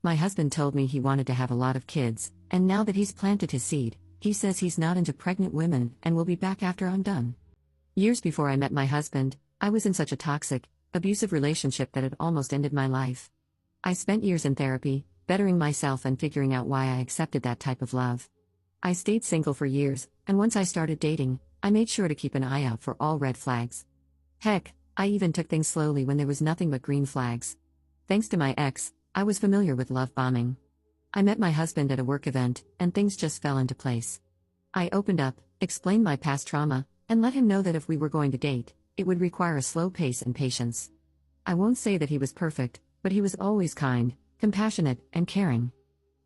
My husband told me he wanted to have a lot of kids, and now that he's planted his seed, he says he's not into pregnant women and will be back after I'm done. Years before I met my husband, I was in such a toxic, abusive relationship that it almost ended my life. I spent years in therapy, bettering myself and figuring out why I accepted that type of love. I stayed single for years, and once I started dating, I made sure to keep an eye out for all red flags. Heck, I even took things slowly when there was nothing but green flags. Thanks to my ex, I was familiar with love bombing. I met my husband at a work event, and things just fell into place. I opened up, explained my past trauma, and let him know that if we were going to date, it would require a slow pace and patience. I won't say that he was perfect, but he was always kind, compassionate, and caring.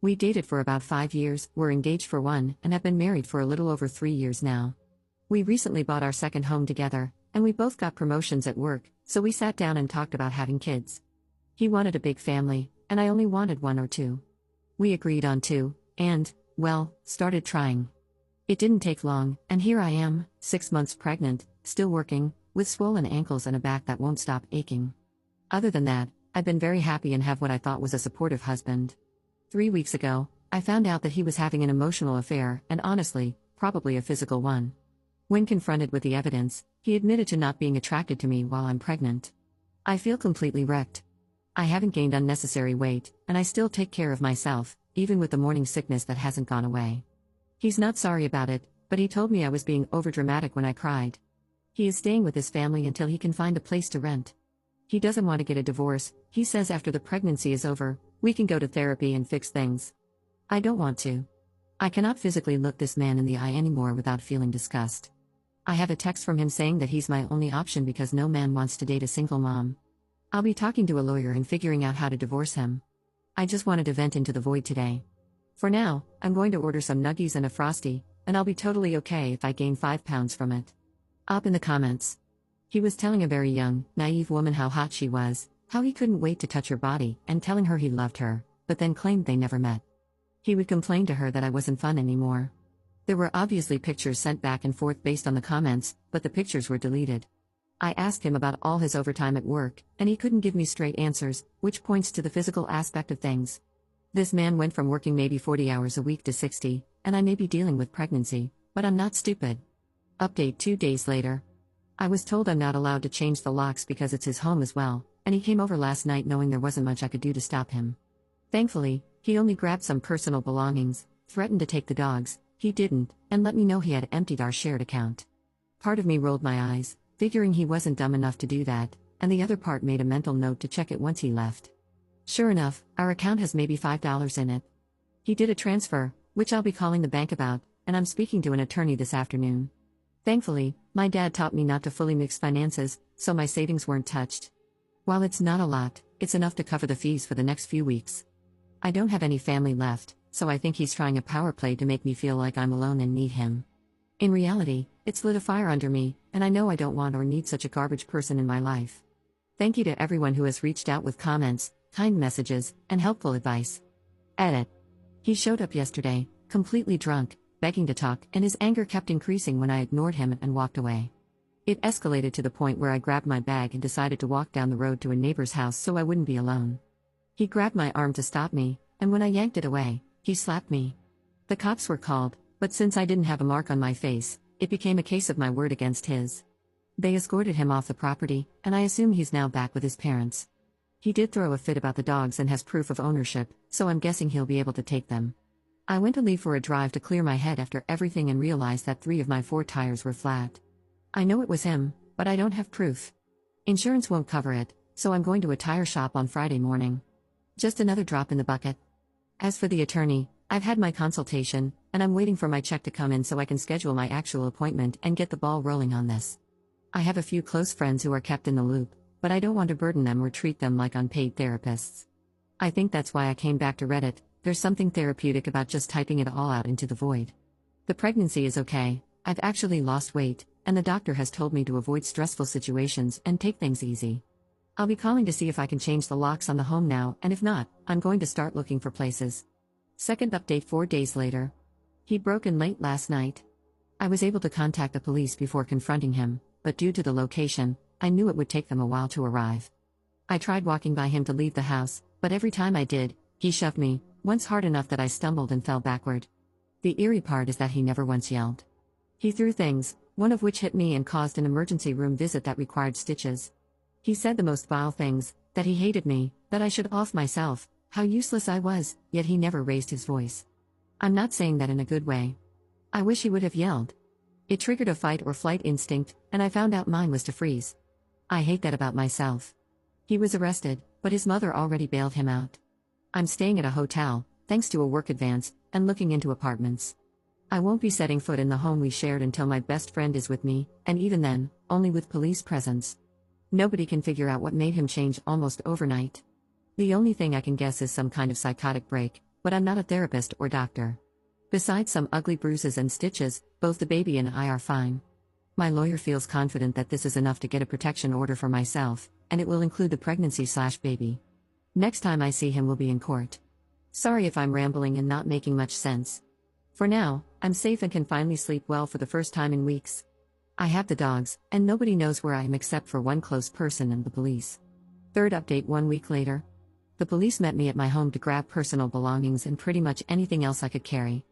We dated for about 5 years, were engaged for 1, and have been married for a little over 3 years now. We recently bought our second home together, and we both got promotions at work, so we sat down and talked about having kids. He wanted a big family, and I only wanted 1 or 2. We agreed on 2, and, well, started trying. It didn't take long, and here I am, 6 months pregnant, still working, with swollen ankles and a back that won't stop aching. Other than that, I've been very happy and have what I thought was a supportive husband. 3 weeks ago, I found out that he was having an emotional affair, and honestly, probably a physical one. When confronted with the evidence, he admitted to not being attracted to me while I'm pregnant. I feel completely wrecked. I haven't gained unnecessary weight, and I still take care of myself, even with the morning sickness that hasn't gone away. He's not sorry about it, but he told me I was being overdramatic when I cried. He is staying with his family until he can find a place to rent. He doesn't want to get a divorce. He says after the pregnancy is over, we can go to therapy and fix things. I don't want to. I cannot physically look this man in the eye anymore without feeling disgust. I have a text from him saying that he's my only option because no man wants to date a single mom. I'll be talking to a lawyer and figuring out how to divorce him. I just wanted to vent into the void today. For now, I'm going to order some nuggies and a Frosty, and I'll be totally okay if I gain 5 pounds from it. Up in the comments. He was telling a very young, naive woman how hot she was, how he couldn't wait to touch her body, and telling her he loved her, but then claimed they never met. He would complain to her that I wasn't fun anymore. There were obviously pictures sent back and forth based on the comments, but the pictures were deleted. I asked him about all his overtime at work, and he couldn't give me straight answers, which points to the physical aspect of things. This man went from working maybe 40 hours a week to 60, and I may be dealing with pregnancy, but I'm not stupid. Update 2 days later. I was told I'm not allowed to change the locks because it's his home as well, and he came over last night knowing there wasn't much I could do to stop him. Thankfully, he only grabbed some personal belongings, threatened to take the dogs, he didn't, and let me know he had emptied our shared account. Part of me rolled my eyes, figuring he wasn't dumb enough to do that, and the other part made a mental note to check it once he left. Sure enough, our account has maybe $5 in it. He did a transfer, which I'll be calling the bank about, and I'm speaking to an attorney this afternoon. Thankfully, my dad taught me not to fully mix finances, so my savings weren't touched. While it's not a lot, it's enough to cover the fees for the next few weeks. I don't have any family left, so I think he's trying a power play to make me feel like I'm alone and need him. In reality, it's lit a fire under me, and I know I don't want or need such a garbage person in my life. Thank you to everyone who has reached out with comments, kind messages, and helpful advice. Edit. He showed up yesterday, completely drunk, begging to talk, and his anger kept increasing when I ignored him and walked away. It escalated to the point where I grabbed my bag and decided to walk down the road to a neighbor's house so I wouldn't be alone. He grabbed my arm to stop me, and when I yanked it away, he slapped me. The cops were called, but since I didn't have a mark on my face, it became a case of my word against his. They escorted him off the property, and I assume he's now back with his parents. He did throw a fit about the dogs and has proof of ownership, so I'm guessing he'll be able to take them. I went to leave for a drive to clear my head after everything and realized that 3 of my 4 tires were flat. I know it was him, but I don't have proof. Insurance won't cover it, so I'm going to a tire shop on Friday morning. Just another drop in the bucket. As for the attorney, I've had my consultation, and I'm waiting for my check to come in so I can schedule my actual appointment and get the ball rolling on this. I have a few close friends who are kept in the loop, but I don't want to burden them or treat them like unpaid therapists. I think that's why I came back to Reddit. There's something therapeutic about just typing it all out into the void. The pregnancy is okay, I've actually lost weight, and the doctor has told me to avoid stressful situations and take things easy. I'll be calling to see if I can change the locks on the home now, and if not, I'm going to start looking for places. Second update 4 days later. He broke in late last night. I was able to contact the police before confronting him, but due to the location, I knew it would take them a while to arrive. I tried walking by him to leave the house, but every time I did, He shoved me, once hard enough that I stumbled and fell backward. The eerie part is that he never once yelled. He threw things, one of which hit me and caused an emergency room visit that required stitches. He said the most vile things, that he hated me, that I should off myself, how useless I was, yet he never raised his voice. I'm not saying that in a good way. I wish he would have yelled. It triggered a fight or flight instinct, and I found out mine was to freeze. I hate that about myself. He was arrested, but his mother already bailed him out. I'm staying at a hotel, thanks to a work advance, and looking into apartments. I won't be setting foot in the home we shared until my best friend is with me, and even then, only with police presence. Nobody can figure out what made him change almost overnight. The only thing I can guess is some kind of psychotic break, but I'm not a therapist or doctor. Besides some ugly bruises and stitches, both the baby and I are fine. My lawyer feels confident that this is enough to get a protection order for myself, and it will include the pregnancy/baby. Next time I see him will be in court. Sorry if I'm rambling and not making much sense. For now, I'm safe and can finally sleep well for the first time in weeks. I have the dogs, and nobody knows where I am except for one close person and the police. Third update 1 week later. The police met me at my home to grab personal belongings and pretty much anything else I could carry.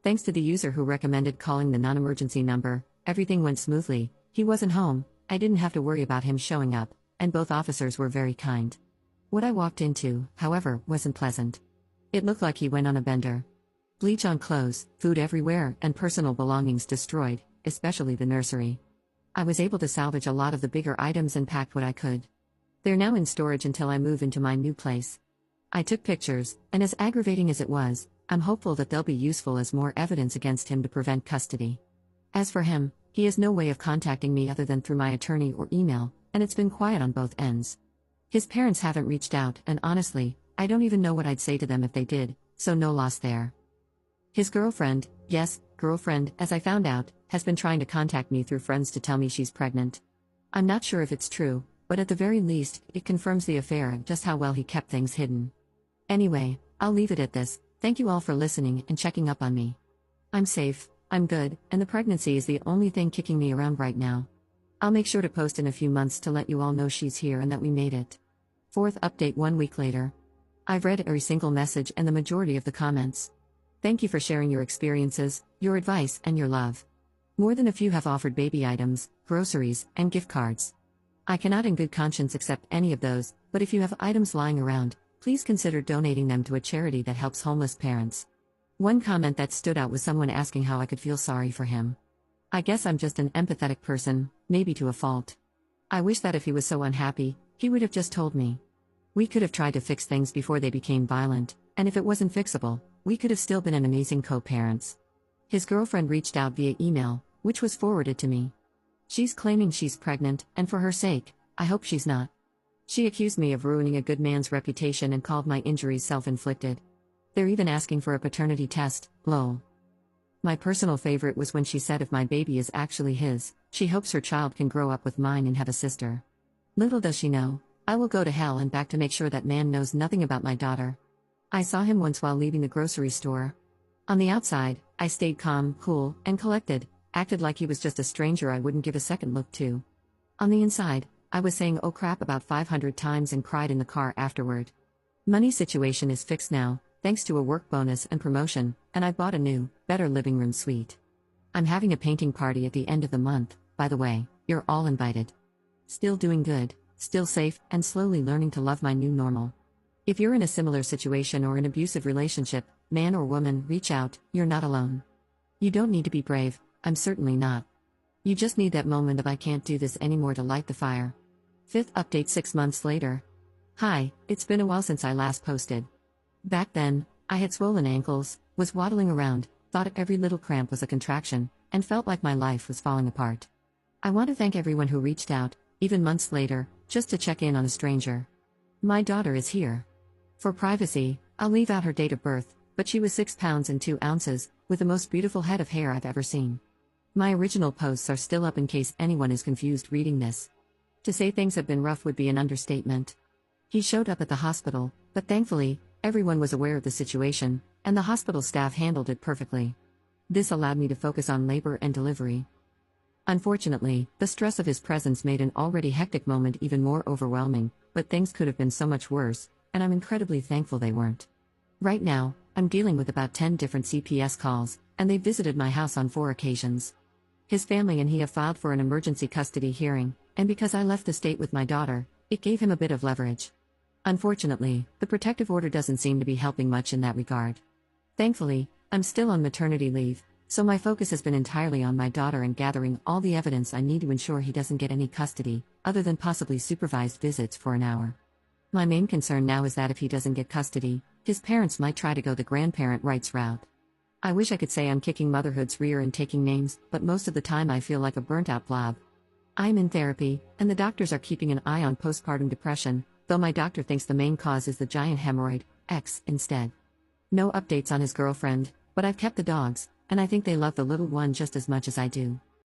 Thanks to the user who recommended calling the non-emergency number, everything went smoothly. He wasn't home, I didn't have to worry about him showing up, and both officers were very kind. What I walked into, however, wasn't pleasant. It looked like he went on a bender. Bleach on clothes, food everywhere, and personal belongings destroyed, especially the nursery. I was able to salvage a lot of the bigger items and packed what I could. They're now in storage until I move into my new place. I took pictures, and as aggravating as it was, I'm hopeful that they'll be useful as more evidence against him to prevent custody. As for him, he has no way of contacting me other than through my attorney or email, and it's been quiet on both ends. His parents haven't reached out, and honestly, I don't even know what I'd say to them if they did, so no loss there. His girlfriend, yes, girlfriend, as I found out, has been trying to contact me through friends to tell me she's pregnant. I'm not sure if it's true, but at the very least, it confirms the affair and just how well he kept things hidden. Anyway, I'll leave it at this. Thank you all for listening and checking up on me. I'm safe, I'm good, and the pregnancy is the only thing kicking me around right now. I'll make sure to post in a few months to let you all know she's here and that we made it. Fourth update 1 week later. I've read every single message and the majority of the comments. Thank you for sharing your experiences, your advice, and your love. More than a few have offered baby items, groceries, and gift cards. I cannot in good conscience accept any of those, but if you have items lying around, please consider donating them to a charity that helps homeless parents. One comment that stood out was someone asking how I could feel sorry for him. I guess I'm just an empathetic person, maybe to a fault. I wish that if he was so unhappy, he would have just told me. We could have tried to fix things before they became violent, and if it wasn't fixable, we could have still been an amazing co-parents. His girlfriend reached out via email, which was forwarded to me. She's claiming she's pregnant, and for her sake, I hope she's not. She accused me of ruining a good man's reputation and called my injuries self-inflicted. They're even asking for a paternity test, lol. My personal favorite was when she said if my baby is actually his, she hopes her child can grow up with mine and have a sister. Little does she know, I will go to hell and back to make sure that man knows nothing about my daughter. I saw him once while leaving the grocery store. On the outside, I stayed calm, cool, and collected, acted like he was just a stranger I wouldn't give a second look to. On the inside, I was saying oh crap about 500 times and cried in the car afterward. Money situation is fixed now, thanks to a work bonus and promotion, and I bought a new, better living room suite. I'm having a painting party at the end of the month, by the way, you're all invited. Still doing good, still safe, and slowly learning to love my new normal. If you're in a similar situation or an abusive relationship, man or woman, reach out, you're not alone. You don't need to be brave, I'm certainly not. You just need that moment of I can't do this anymore to light the fire. Fifth update 6 months later. Hi, it's been a while since I last posted. Back then, I had swollen ankles, was waddling around, thought every little cramp was a contraction, and felt like my life was falling apart. I want to thank everyone who reached out, even months later, just to check in on a stranger. My daughter is here. For privacy, I'll leave out her date of birth, but she was 6 pounds and 2 ounces, with the most beautiful head of hair I've ever seen. My original posts are still up in case anyone is confused reading this. To say things have been rough would be an understatement. He showed up at the hospital, but thankfully, everyone was aware of the situation, and the hospital staff handled it perfectly. This allowed me to focus on labor and delivery. Unfortunately, the stress of his presence made an already hectic moment even more overwhelming, but things could have been so much worse, and I'm incredibly thankful they weren't. Right now, I'm dealing with about 10 different CPS calls, and they visited my house on 4 occasions. His family and he have filed for an emergency custody hearing, and because I left the state with my daughter, it gave him a bit of leverage. Unfortunately, the protective order doesn't seem to be helping much in that regard. Thankfully, I'm still on maternity leave, so my focus has been entirely on my daughter and gathering all the evidence I need to ensure he doesn't get any custody, other than possibly supervised visits for an hour. My main concern now is that if he doesn't get custody, his parents might try to go the grandparent rights route. I wish I could say I'm kicking motherhood's rear and taking names, but most of the time I feel like a burnt-out blob. I'm in therapy, and the doctors are keeping an eye on postpartum depression, though my doctor thinks the main cause is the giant hemorrhoid, X, instead. No updates on his girlfriend, but I've kept the dogs, and I think they love the little one just as much as I do.